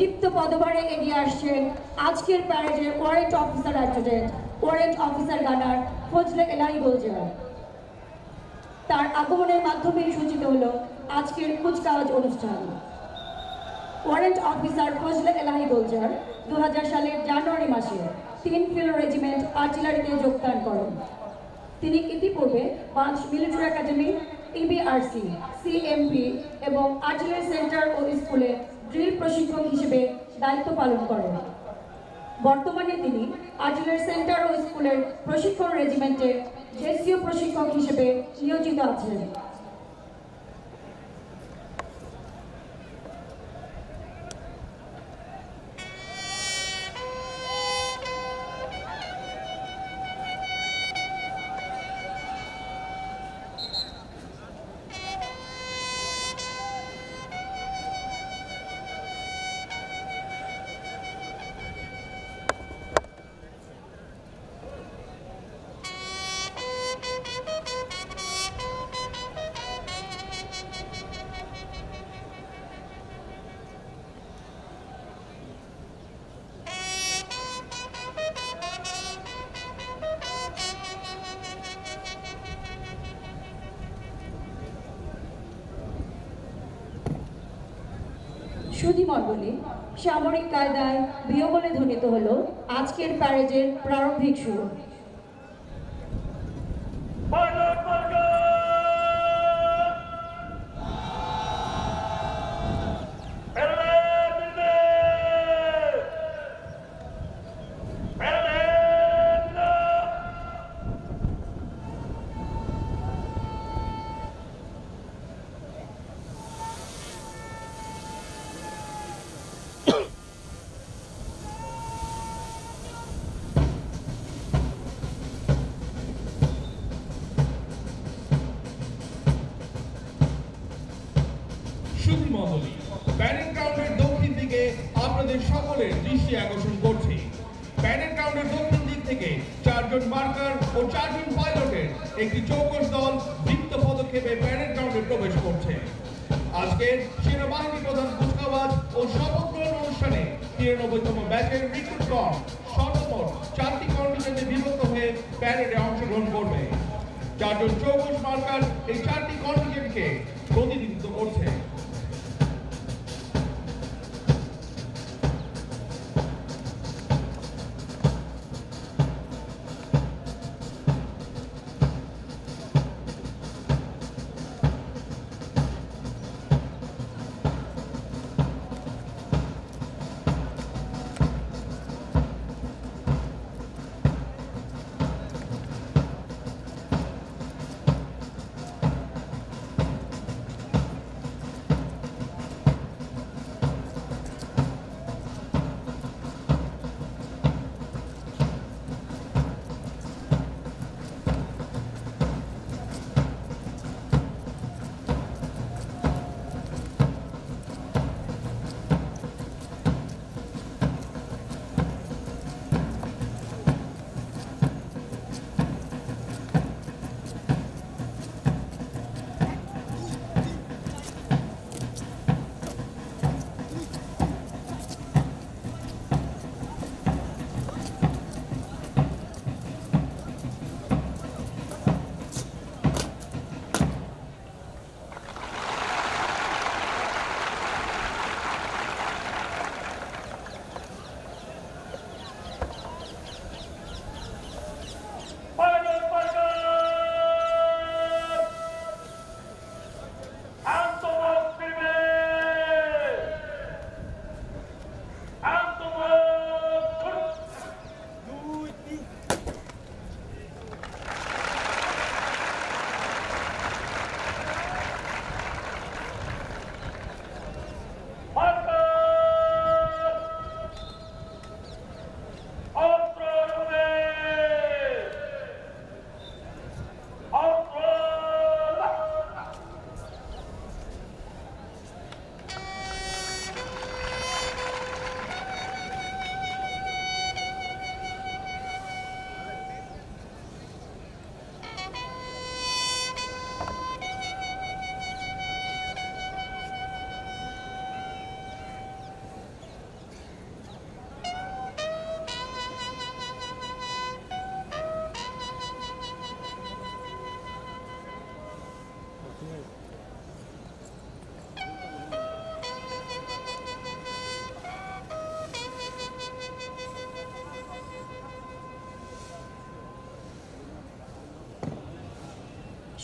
দীপ্ত পদভারে এগিয়ে আসছেন আজকের প্যারেডের warrant officer adjutant warrant officer gunner Fazle Elahi Gulzar. তার আগমনের মাধ্যমেই সূচিত হলো আজকের কুচকাওয়াজ অনুষ্ঠান। ওয়ারেন্ট অফিসার ফজলে এলাহি গুলজার 2000 সালের জানুয়ারি মাসে 3 ফিল্ড রেজিমেন্ট আর্টিলারিতে যোগদান করেন। তিনি ইতিপূর্বে 5 মিলিটারি একাডেমি, ইবিআরসি, সিএমপি এবং আর্টিলারি সেন্টার ও স্কুলে ড্রিল প্রশিক্ষক হিসেবে দায়িত্ব পালন করেন। বর্তমানে তিনি আর্টিলারি সেন্টার ও স্কুলের প্রশিক্ষণ রেজিমেন্টের জেসিও প্রশিক্ষক হিসেবে নিয়োজিত আছেন। সুধীমণ্ডলী, সামরিক কায়দায় বিয়োগলে ধ্বনিত হলো আজকের প্যারেডের প্রারম্ভিক সুর। সুধীমণ্ডলী, প্যারেড গ্রাউন্ডের দক্ষিণ দিকে আপনাদের সকলের দৃষ্টি আকর্ষণ করছে। প্যারেড গ্রাউন্ডের দক্ষিণ দিক থেকে 4 জন মার্কার ও 4 জন পাইলটের একটি চৌকস দল দীপ্ত পদক্ষেপে প্যারেড গ্রাউন্ডে প্রবেশ করছে। আজকের সেনাবাহিনী প্রধান কুচকাওয়াজ ও শপথ গ্রহণ অনুষ্ঠানে 93তম ব্যাচের রিক্রুট দল সর্বমোট 4টি কন্টিনজেন্টে বিভক্ত হয়ে প্যারেডে অংশগ্রহণ করবে। 4 জন চৌকস মার্কার এই 4টি কন্টিনজেন্টকে প্রতিনিধিত্ব করছে।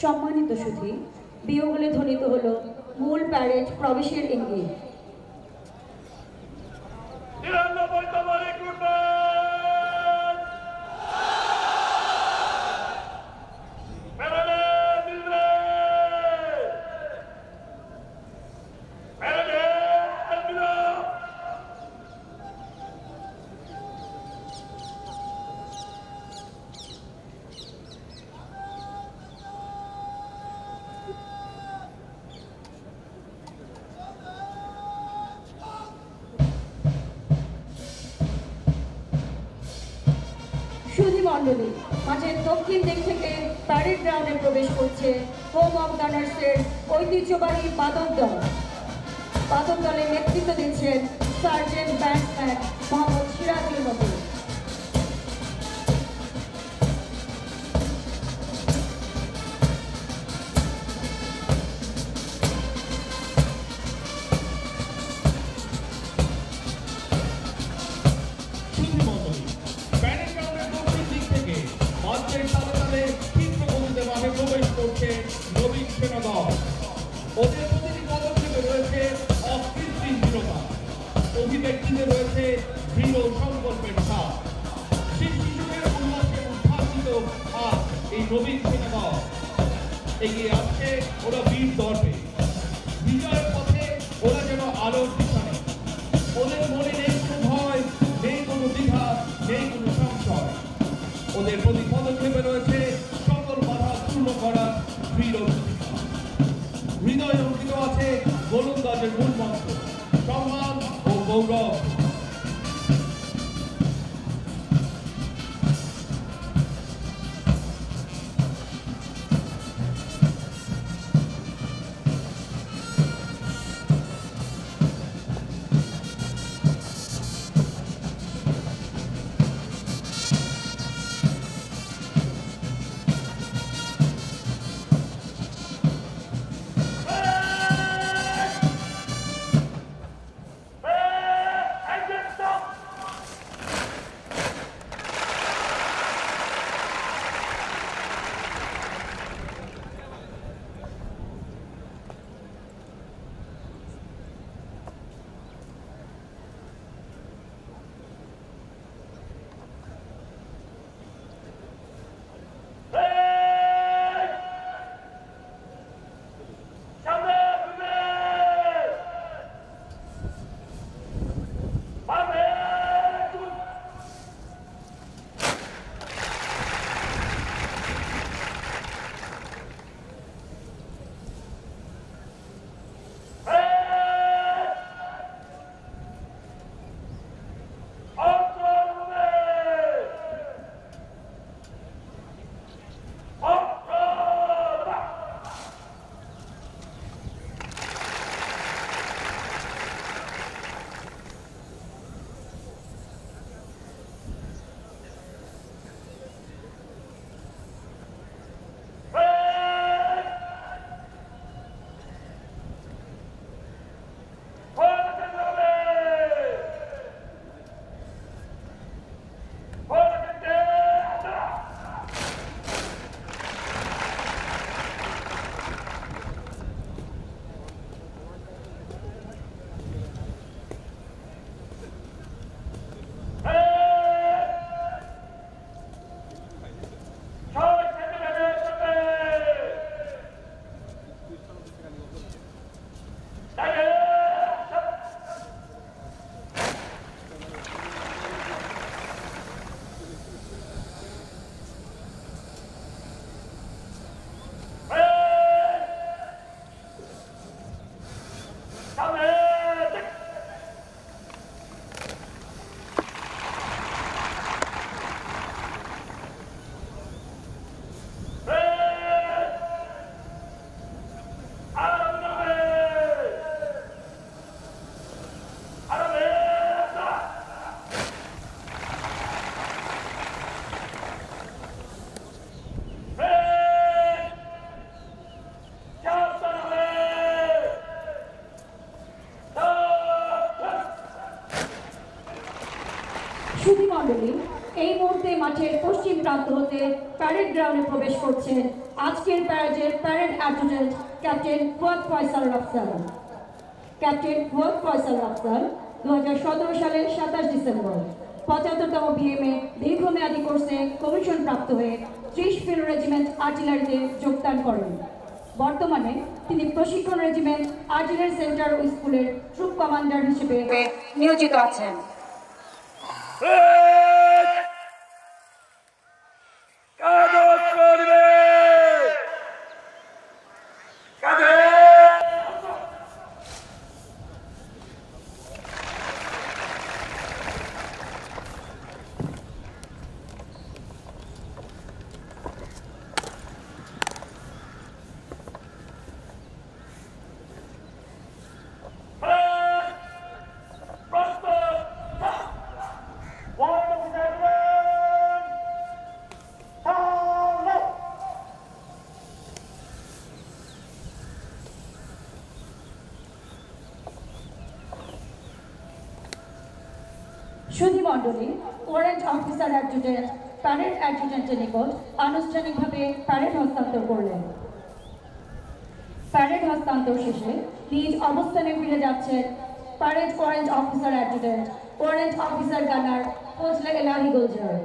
সম্মানিত সুধী, বিয়োগলে ধ্বনিত হলো মূল প্যারেড প্রবেশের ইঙ্গিত। সুধী মণ্ডলী, মাঠের দক্ষিণ দিক থেকে প্যারেড গ্রাউন্ডে প্রবেশ করছে হোম অফ গানার্সের ঐতিহ্যবাহী বাদক দল। বাদক দলে নেতৃত্ব দিচ্ছেন সার্জেন্ট ব্যাটসম্যান মোহাম্মদ সিরাজুল নবী। নবীন সেনা দল। ওদের প্রতিটি পদক্ষেপে রয়েছে অকৃত্রিম দৃঢ়তা, অভিব্যক্তিতে রয়েছে দৃঢ় সংকল্পের ছাপ। শিশুদের উল্লাসে উদ্ভাসিত আজ এই নবীন সেনা দল এগিয়ে আসছে ওরা বীর দর্পে। বিজয়ের পথে ওরা যেন আলোর দিশানে। ওদের মনে নেই কোনো ভয়, নেই কোনো দ্বিধা, নেই কোনো সংশয়। ওদের প্রতি পদক্ষেপে রয়েছে সকল বাধা পূর্ণ করার দৃঢ় প্রতিজ্ঞা। হৃদয়ে অঙ্কিত আছে গোলন্দাজের মূল মন্ত্র, সম্মান ও গৌরব। সুধী মণ্ডলী, এই মুহূর্তে মাঠের পশ্চিম প্রান্ত হতে প্যারেড গ্রাউন্ডে প্রবেশ করছেন আজকের প্যারেডের parade adjutant captain Fuad Faisal Rafsan. Captain Fuad Faisal Rafsan 2017 সালের 27 ডিসেম্বর 75তম বিএমএ দীর্ঘমেয়াদী কোর্সে কমিশন প্রাপ্ত হয়ে 30 ফিল্ড রেজিমেন্ট আর্টিলারিতে যোগদান করেন। বর্তমানে তিনি প্রশিক্ষণ রেজিমেন্ট আর্টিলারি সেন্টার ও স্কুলের ট্রুপ কমান্ডার হিসেবে নিয়োজিত আছেন। সুধী মণ্ডলী, ওয়ারেন্ট অফিসার অ্যাডজুটেন্ট প্যারেড অ্যাডজুটেন্টের নিকট আনুষ্ঠানিকভাবে প্যারেড হস্তান্তর করলেন। প্যারেড হস্তান্তর শেষে নিজ অবস্থানে ফিরে যাচ্ছেন parade warrant officer adjutant warrant officer gunner Fazle Elahi Gulzar.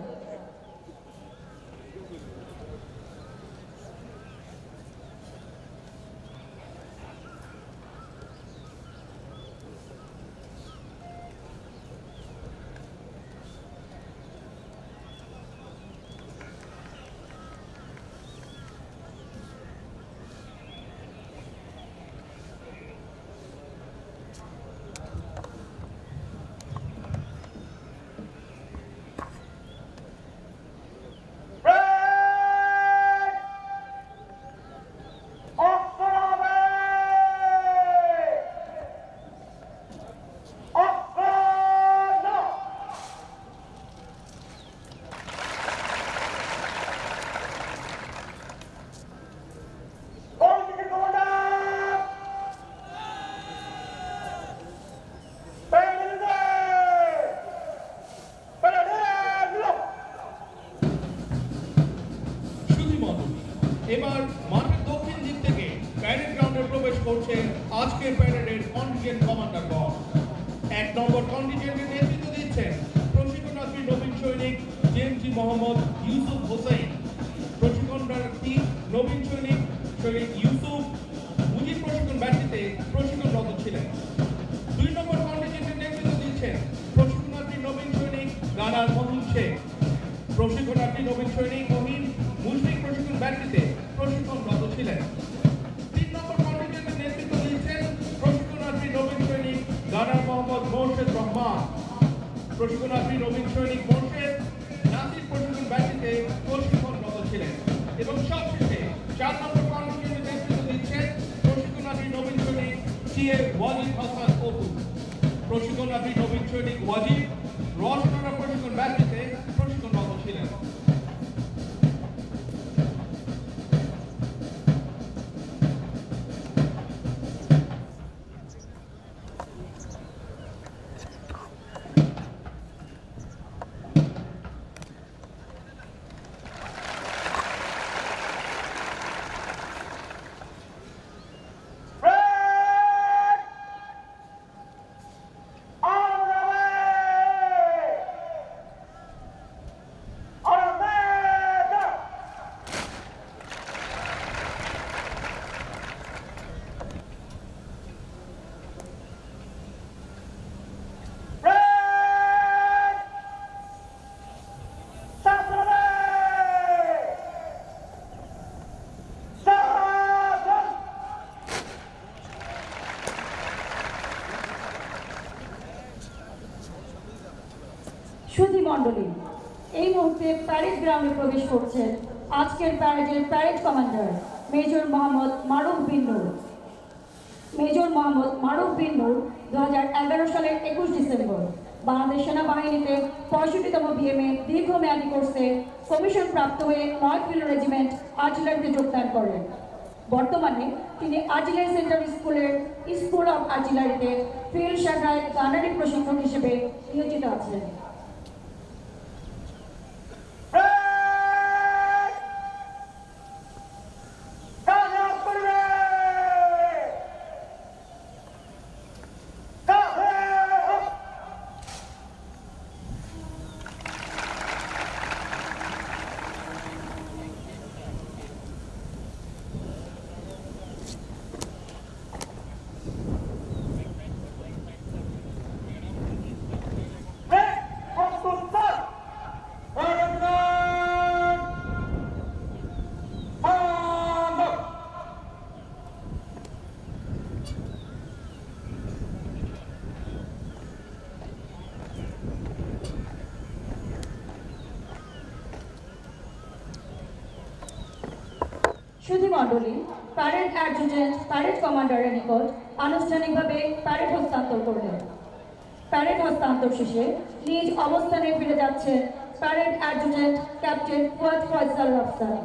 এবার মাঠের দক্ষিণ দিক থেকে প্যারেড গ্রাউন্ডে প্রবেশ করছে আজকের প্যারেডের কন্টিজেন্ট কমান্ডার গণ। 1 নম্বর কন্টিজেন্টের নেতৃত্ব দিচ্ছেন প্রশিক্ষণার্থী নবীন সৈনিক জেএমজি মোহাম্মদ ইউসুফ হোসেন। প্রশিক্ষণার্থী নবীন সৈনিক ইউসুফ মুজিব প্রশিক্ষণ ব্যাচিতে প্রশিক্ষণরত ছিলেন। 2 নম্বর কন্টিজেন্টের নেতৃত্ব দিচ্ছেন প্রশিক্ষণার্থী নবীন সৈনিক গানার মহিন শেখ। প্রশিক্ষণার্থী নবীন সৈনিক মহিন মুশফিক প্রশিক্ষণ ব্যাচিতে প্রশিক্ষণরত ছিলেন। 3 নম্বর কন্টিজেন্টের নেতৃত্ব দিচ্ছেন প্রশিক্ষণার্থী নবীন সৈনিক গানার মোহাম্মদ মোর্শেদ রহমান। প্রশিক্ষণার্থী নবীন সৈনিক মোর্শেদ নাসির প্রশিক্ষণ ব্যাচিতে প্রশিক্ষণরত ছিলেন। এবং সবশেষে 4 নম্বর কন্টিজেন্টের নেতৃত্ব দিচ্ছেন প্রশিক্ষণার্থী নবীন সৈনিক সিএ ওয়াজিব হাসান অপু। প্রশিক্ষণার্থী নবীন সৈনিক ওয়াজিব রওশনারা প্রশিক্ষণ ব্যাচিতে প্রশিক্ষণরত ছিলেন। সুধী মণ্ডলী, এই মুহূর্তে প্যারেড গ্রাউন্ডে প্রবেশ করছেন আজকের প্যারেডের প্যারেড কমান্ডার মেজর মোহাম্মদ মারুফ বিন নূর। মেজর মোহাম্মদ মারুফ বিন নূর 2011 সালের 21 ডিসেম্বর বাংলাদেশ সেনাবাহিনীতে 65তম বিএমএ দীর্ঘমেয়াদী কোর্সে কমিশন প্রাপ্ত হয়ে 9 ফিল্ড রেজিমেন্ট আর্টিলারিতে যোগদান করেন। বর্তমানে তিনি আর্টিলারি সেন্টার স্কুলের স্কুল অব আর্টিলারিতে ফিল্ড শাখায় গানারি প্রশিক্ষক হিসেবে নিয়োজিত আছেন। সুধী মণ্ডলী প্যারেড অ্যাডজুটেন্ট প্যারেড কমান্ডারের নিকট আনুষ্ঠানিকভাবে প্যারেড হস্তান্তর করলেন। প্যারেড হস্তান্তর শেষে নিজ অবস্থানে ফিরে যাচ্ছেন parade adjutant captain Fuad Faisal Rafsan.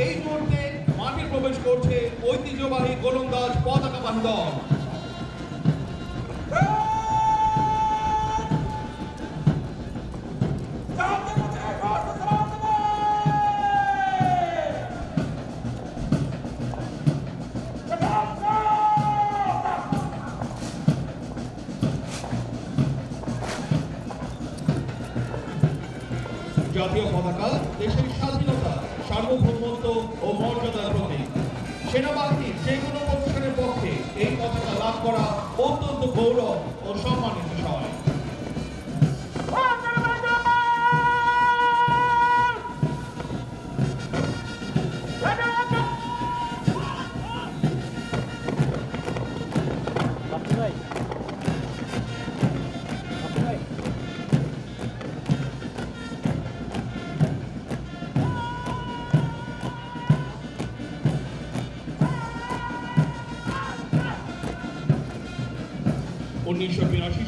এই মুহূর্তে মাঠে প্রবেশ করছে ঐতিহ্যবাহী গোলন্দাজ পতাকাবাহী দল। জাতীয় পতাকা দেশের স্বাধীনতা, সার্বভৌমত্ব ও মর্যাদার প্রতীক। সেনাবাহিনীর যে কোনো প্রতিষ্ঠানের পক্ষে এই পতাকা লাভ করা অত্যন্ত গৌরব ও সম্মানের বিষয়।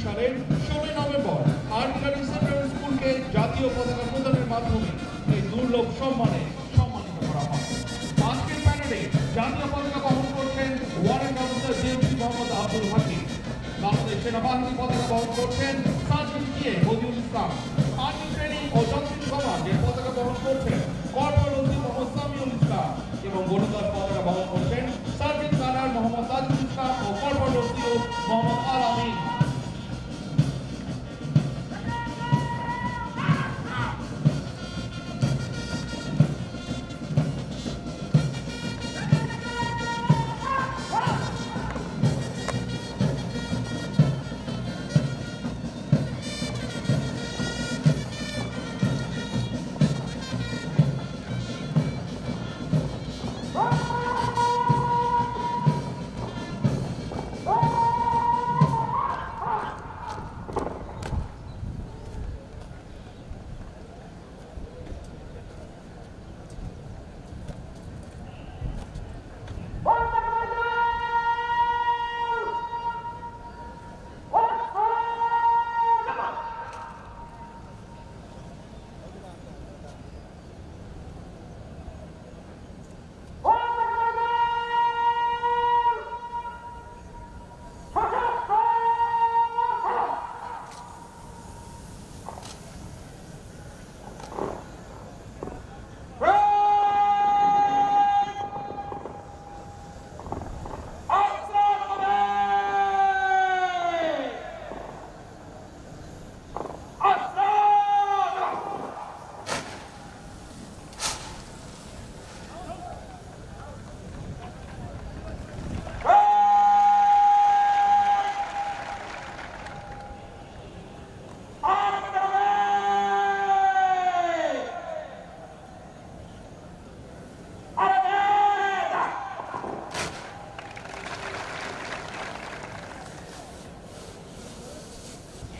সালের 16 নভেম্বর আর্টিলারি সেন্ট্রাল স্কুলকে জাতীয় পতাকা প্রদানের মাধ্যমে এই দুর্লভ সম্মানে সম্মানিত করা হয়। আজকের প্যারেডে জাতীয় পতাকা বহন করছেন warrant officer JMC Mohammad Abdul Hakim. Bangladesh সেনাবাহিনী পতাকা বহন করছেন sergeant K Badiul Islam. Army training ও যান্ত্রিক কমান্ডের পতাকা বহন করছেন কর্পোরাল ওসি মোহাম্মদ সামিউল ইসলাম এবং গোলন্দাজ পতাকা বহন করছেন সার্জেন্ট গার্নার মোহাম্মদ তাজুল ইসলাম ও কর্পোরাল ওসি মোহাম্মদ আল আমিন।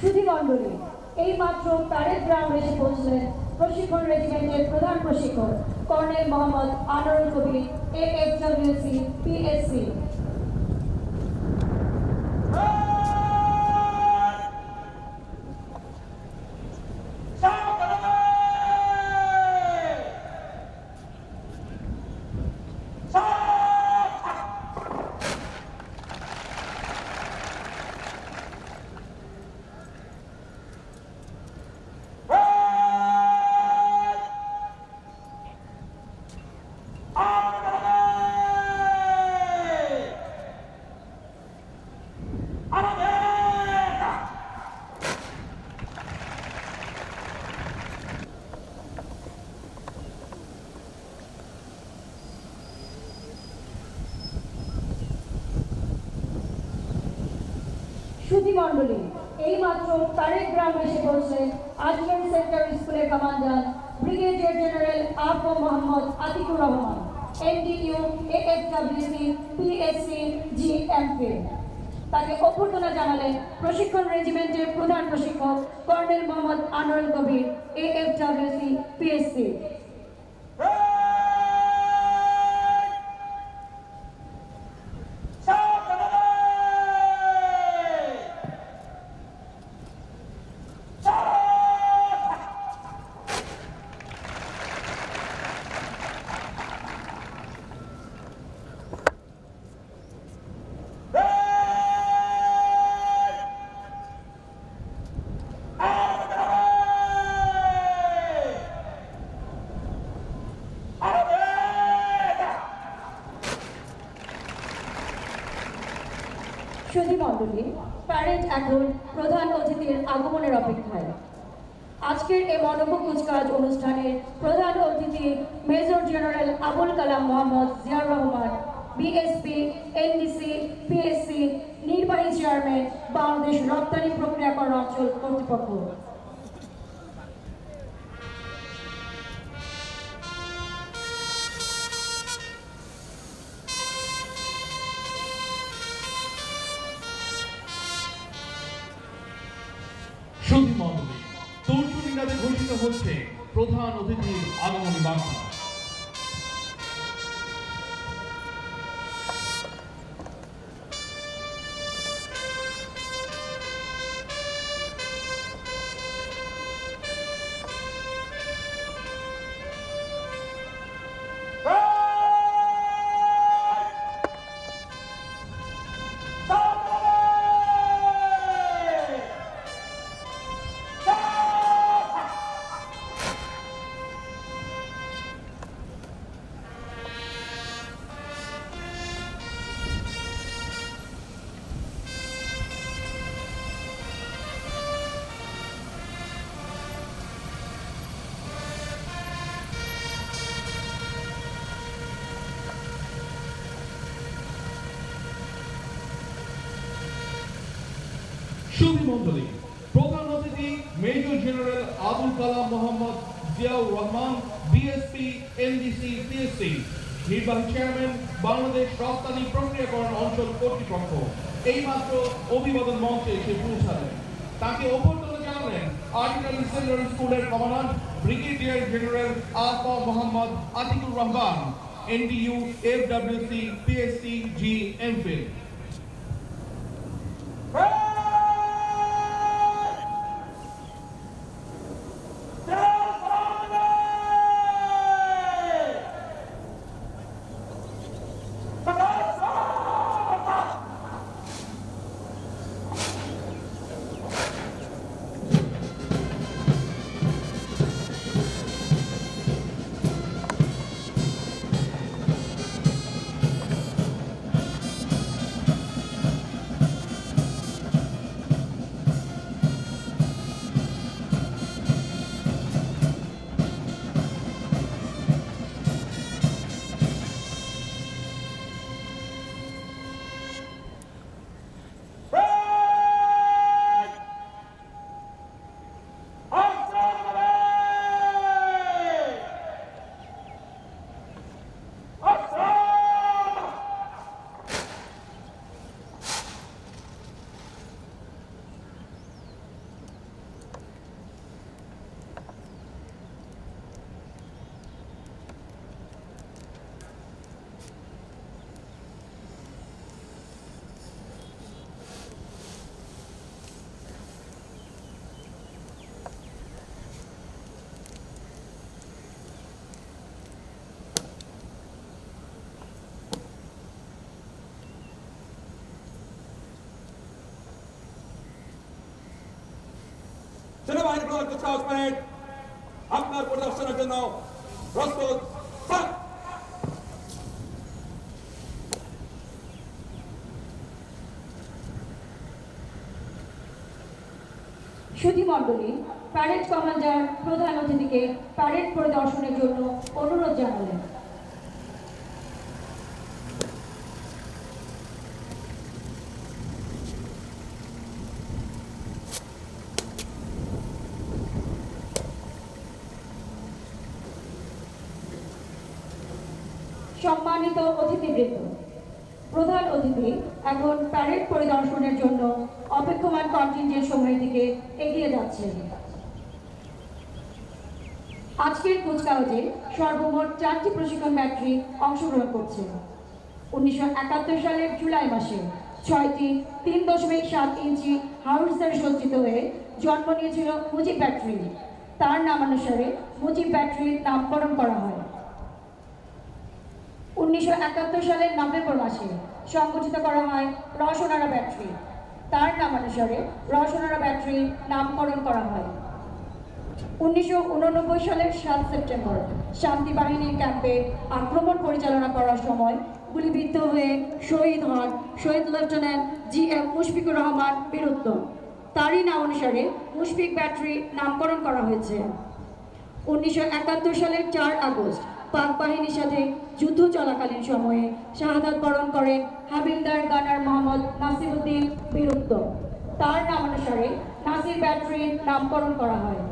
সুধীমণ্ডলী, এই মাত্র প্যারেড গ্রাউন্ড এসে পৌঁছলেন প্রশিক্ষণ রেজিমেন্টের প্রধান প্রশিক্ষক colonel Mohammad Anwarul Kabir, AFWC PSC। সুধীমণ্ডলী, এই মাত্র প্যারেড গ্রাউন্ড এসে পৌঁছলেন আজমের সেক্টর স্কুলের commander brigadier general A F M Mohammad Atiqur Rahman, NDU AFWC PSC GMP। তাকে অভ্যর্থনা জানালেন প্রশিক্ষণ রেজিমেন্টের প্রধান প্রশিক্ষক colonel Mohammad Anwarul Kabir, AFWC PSC। সুধীমণ্ডলী, parade এখন প্রধান অতিথির আগমনের অপেক্ষায়। আজকের এই মণ্ডপ কুচকাওয়াজ অনুষ্ঠানের প্রধান অতিথি major general Abul Kalam Mohammad Ziaur Rahman, BSP NDC PSC নির্বাহী চেয়ারম্যান, বাংলাদেশ রপ্তানি প্রক্রিয়াকরণ অঞ্চল কর্তৃপক্ষ। সুধীমণ্ডলী, তর্জনীকালে ঘোষিত হচ্ছে প্রধান অতিথির আগমনী বার্তা। সুধীমণ্ডলী, প্রধান অতিথি major general Abul Kalam Mohammad Ziaur Rahman, BSP NDC PSC নির্বাহী চেয়ারম্যান, বাংলাদেশ রপ্তানি প্রক্রিয়াকরণ অঞ্চল কর্তৃপক্ষ এই মাত্র অভিবাদন মঞ্চে এসে পৌঁছালেন। তাকে অভ্যর্থনা জানালেন আর্টিলারি সেন্ট্রাল স্কুলের commander brigadier general A F M Mohammad Atiqur Rahman, NDU AFWC PSC GMP। সেনাবাহিনী প্রধান কুচকাওয়াজ প্যারেড আপনার পরিদর্শনের জন্য প্রস্তুত। সুধী মণ্ডলী, প্যারেড কমান্ডার প্রধান অতিথিকে প্যারেড পরিদর্শনের জন্য অনুরোধ জানালেন। সম্মানিত অতিথিবৃন্দ, প্রধান অতিথি এখন প্যারেড পরিদর্শনের জন্য অপেক্ষমান কন্টিনজেন্ট সময়ের দিকে এগিয়ে যাচ্ছেন। আজকের কুচকাওয়াজে সর্বমোট 4টি প্রশিক্ষণ ব্যাটারি অংশগ্রহণ করছে। 1971 সালের জুলাই মাসে 6টি 3.7 ইঞ্চি হাউইটজার সজ্জিত হয়ে জন্ম নিয়েছিল মুজিব ব্যাটারি। তার নামানুসারে মুজিব ব্যাটারির নামকরণ করা হয়। 1971 সালের নভেম্বর মাসে সংগঠিত করা হয় রওশনারা ব্যাটারি। তার নামানুসারে রওশনারা ব্যাটারির নামকরণ করা হয়। 1989 সালের 7 সেপ্টেম্বর শান্তি বাহিনীর ক্যাম্পে আক্রমণ পরিচালনা করার সময় গুলিবিদ্ধ হয়ে শহীদ হন শহীদ লেফটেন্যান্ট GM মুশফিকুর রহমান বীরুত্তম। তারই নামানুসারে মুশফিক ব্যাটারি নামকরণ করা হয়েছে। 1971 সালের 4 আগস্ট পাক বাহিনীর সাথে যুদ্ধ চলাকালীন সময়ে শাহাদাত বরণ করেন হাবিলদার গানার মোহাম্মদ নাসিরউদ্দিন বীরুত্তম। তার নামানুসারে নাসির ব্যাটারির নামকরণ করা হয়।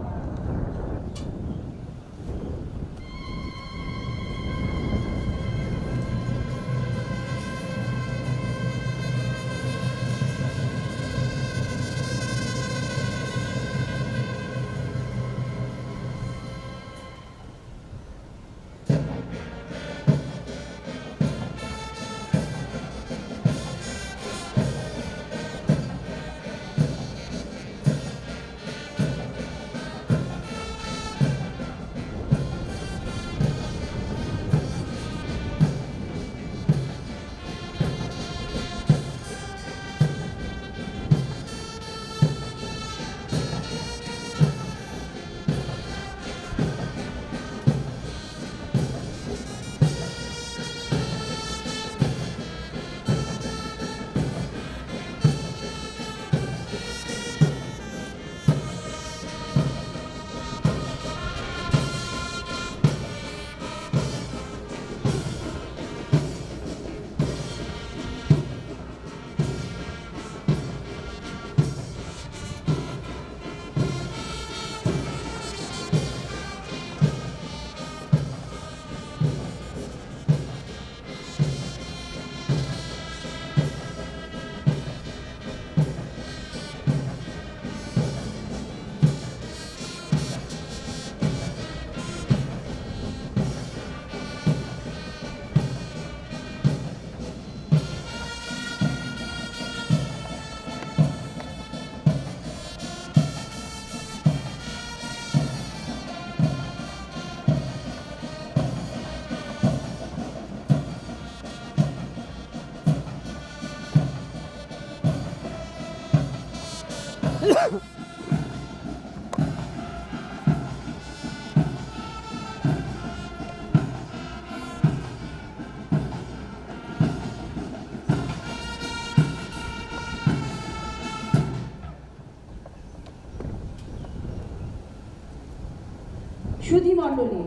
সুধী মণ্ডলী,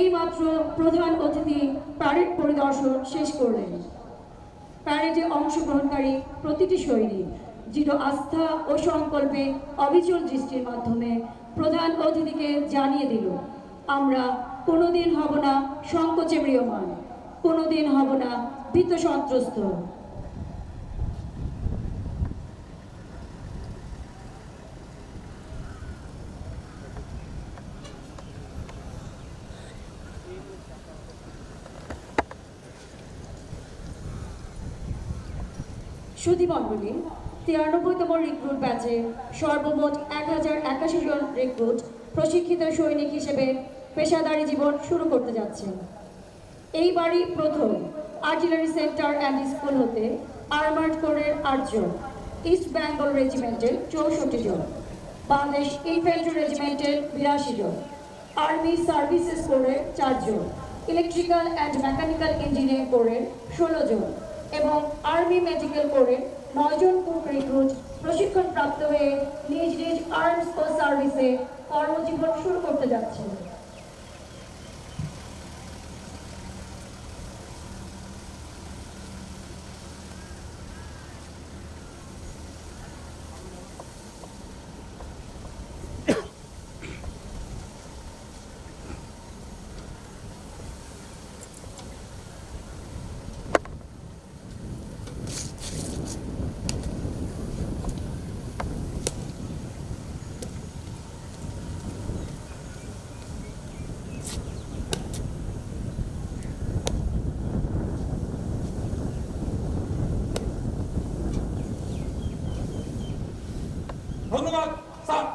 এইমাত্র প্রধান অতিথি প্যারেড পরিদর্শন শেষ করলেন। প্যারেডে অংশগ্রহণকারী প্রতিটি সৈনিক দৃঢ় আস্থা ও সংকল্পে অবিচল দৃষ্টির মাধ্যমে প্রধান অতিথিকে জানিয়ে দিল, আমরা কোনোদিন হব না সংকোচে ম্রিয়মাণ, কোনোদিন হব না ভীত সন্ত্রস্ত। সুধী মণ্ডলী, 93তম রিক্রুট ব্যাচে সর্বমোট 1081 জন রিক্রুট প্রশিক্ষিত সৈনিক হিসেবে পেশাদারী জীবন শুরু করতে যাচ্ছেন। এইবারই প্রথম আর্টিলারি সেন্টার অ্যান্ড স্কুল হতে আর্মার্ড কোরের 8 জন, ইস্ট বেঙ্গল রেজিমেন্টের 64 জন, বাংলাদেশ ইনফ্যান্ট্রি রেজিমেন্টের 82 জন, আর্মি সার্ভিসেস কোরের 4 জন, ইলেকট্রিক্যাল অ্যান্ড মেকানিক্যাল ইঞ্জিনিয়ারিং কোরের 16 জন এবং আর্মি মেডিকেল কোরের 9 জন কুক রিক্রুট প্রশিক্ষণপ্রাপ্ত হয়ে নিজ নিজ আর্মস ও সার্ভিসে কর্মজীবন শুরু করতে যাচ্ছে। ধন্যবাদ স্যার।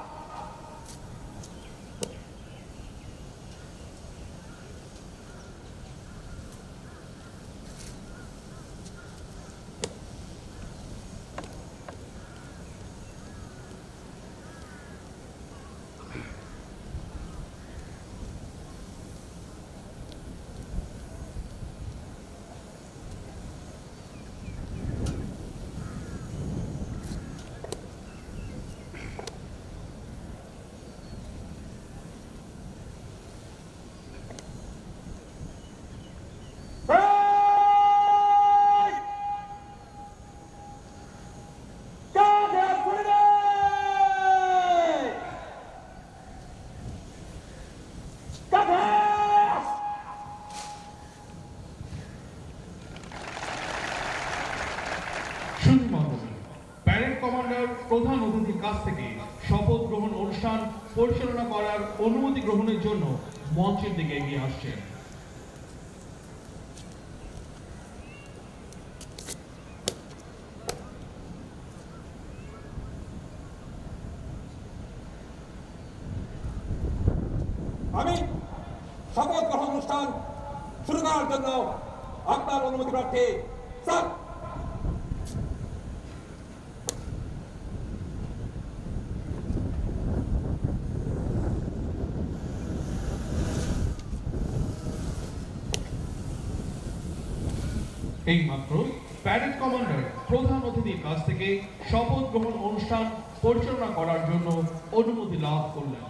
প্যারেড কমান্ডার প্রধান অতিথির কাছ থেকে শপথ গ্রহণ অনুষ্ঠান পরিচালনা করার অনুমতি গ্রহণের জন্য মঞ্চের দিকে এগিয়ে আসছেন। আমি শপথ গ্রহণ অনুষ্ঠান শুরু করার জন্য আপনার অনুমতি প্রার্থী স্যার। এইমাত্র প্যারেড কমান্ডার প্রধান অতিথির কাছ থেকে শপথ গ্রহণ অনুষ্ঠান পরিচালনা করার জন্য অনুমতি লাভ করলেন।